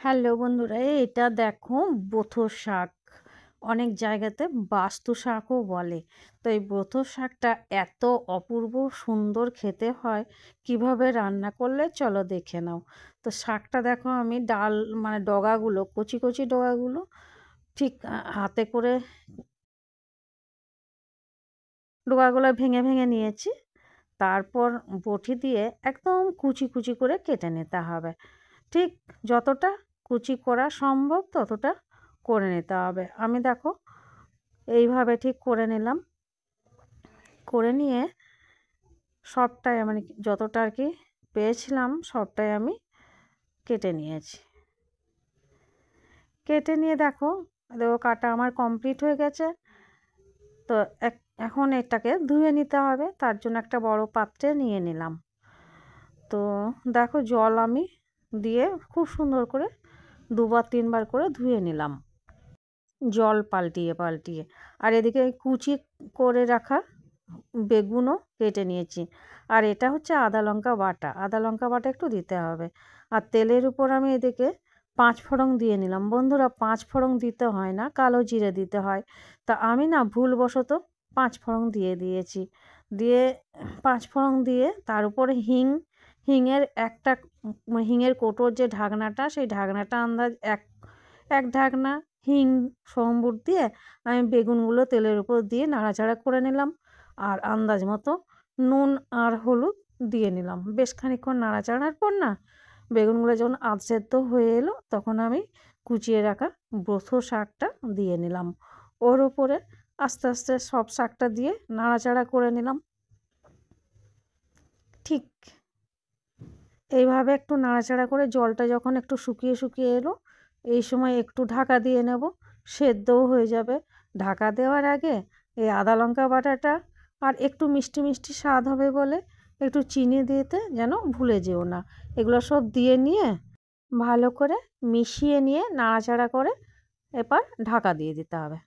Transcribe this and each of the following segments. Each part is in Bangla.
হ্যালো বন্ধুরা, এটা দেখো বথুর শাক। অনেক জায়গাতে বাস্তু শাকও বলে। তো এই বথুর শাকটা এত অপূর্ব সুন্দর খেতে হয়, কিভাবে রান্না করলে চলো দেখে নাও। তো শাকটা দেখো, আমি ডাল মানে ডগাগুলো, কচি কচি ডগাগুলো ঠিক হাতে করে ডগাগুলো ভেঙে ভেঙে নিয়েছি। তারপর বটি দিয়ে একদম কুচি কুচি করে কেটে নিতে হবে। ঠিক যতটা কুচি করা সম্ভব ততটা করে নিতে হবে। আমি দেখো এইভাবে ঠিক করে নিলাম। করে নিয়ে সবটাই মানে যতটা আর কি পেয়েছিলাম সবটাই আমি কেটে নিয়েছি। কেটে নিয়ে দেখো কাটা আমার কমপ্লিট হয়ে গেছে। তো এখন এটাকে ধুয়ে নিতে হবে, তার জন্য একটা বড় পাত্রে নিয়ে নিলাম। তো দেখো জল আমি দিয়ে খুব সুন্দর করে দুবার তিনবার করে ধুয়ে নিলাম, জল পাল্টিয়ে পাল্টিয়ে। আর এদিকে কুচি করে রাখা বেগুনও কেটে নিয়েছি। আর এটা হচ্ছে আদা লঙ্কা বাটা, আদা লঙ্কা বাটা একটু দিতে হবে। আর তেলের উপর আমি এদিকে 5 ফোড়ন দিয়ে নিলাম। বন্ধুরা, 5 ফোড়ন দিতে হয় না, কালো জিরে দিতে হয়। তা আমি না ভুলবশত 5 ফোড়ন দিয়ে দিয়েছি। দিয়ে 5 ফোড়ন দিয়ে তার উপরে হিঙের একটা হিঙের কৌটোর যে ঢাকনাটা, সেই ঢাকনাটা আন্দাজ এক ঢাকনা হিং সম্বর দিয়ে আমি বেগুনগুলো তেলের উপর দিয়ে নাড়াচাড়া করে নিলাম। আর আন্দাজ মতো নুন আর হলুদ দিয়ে নিলাম। বেশ খানিকক্ষণ নাড়াচাড়ার পর না, বেগুনগুলো যখন আধ সেদ্ধ হয়ে এলো, তখন আমি কুচিয়ে রাখা বথুর শাকটা দিয়ে নিলাম ওর ওপরে। আস্তে আস্তে সব শাকটা দিয়ে নাড়াচাড়া করে নিলাম। ঠিক এইভাবে একটু নাড়াচাড়া করে জলটা যখন একটু শুকিয়ে শুকিয়ে এলো, এই সময় একটু ঢাকা দিয়ে নেব, সেদ্ধও হয়ে যাবে। ঢাকা দেওয়ার আগে এই আদা লঙ্কা বাটাটা আর একটু মিষ্টি মিষ্টি স্বাদ হবে বলে একটু চিনি দিতে যেন ভুলে যেও না। এগুলো সব দিয়ে নিয়ে ভালো করে মিশিয়ে নিয়ে নাড়াচাড়া করে এবার ঢাকা দিয়ে দিতে হবে।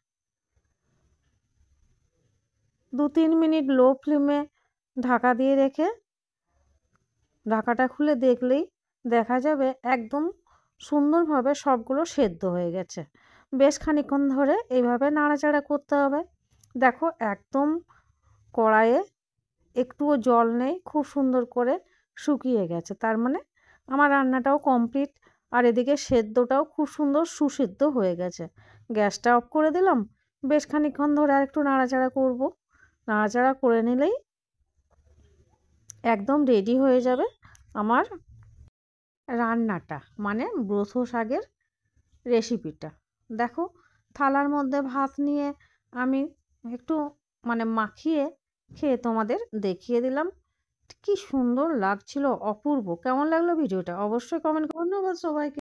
2-3 মিনিট লো ফ্লেমে ঢাকা দিয়ে রেখে ঢাকাটা খুলে দেখলেই দেখা যাবে একদম সুন্দরভাবে সবগুলো সেদ্ধ হয়ে গেছে। বেশ খানিকক্ষণ ধরে এইভাবে নাড়াচাড়া করতে হবে। দেখো একদম কড়াইয়ে একটুও জল নেই, খুব সুন্দর করে শুকিয়ে গেছে। তার মানে আমার রান্নাটাও কমপ্লিট। আর এদিকে সেদ্ধটাও খুব সুন্দর সুসেদ্ধ হয়ে গেছে। গ্যাসটা অফ করে দিলাম। বেশ খানিকক্ষণ ধরে আর একটু নাড়াচাড়া করব। নাড়াচাড়া করে নিলেই একদম রেডি হয়ে যাবে আমার রান্নাটা, মানে ব্রথ শাকের রেসিপিটা। দেখো থালার মধ্যে ভাত নিয়ে আমি একটু মানে মাখিয়ে খেয়ে তোমাদের দেখিয়ে দিলাম। কি সুন্দর লাগছিল, অপূর্ব। কেমন লাগলো ভিডিওটা অবশ্যই কমেন্ট করুন। ধন্যবাদ সবাইকে।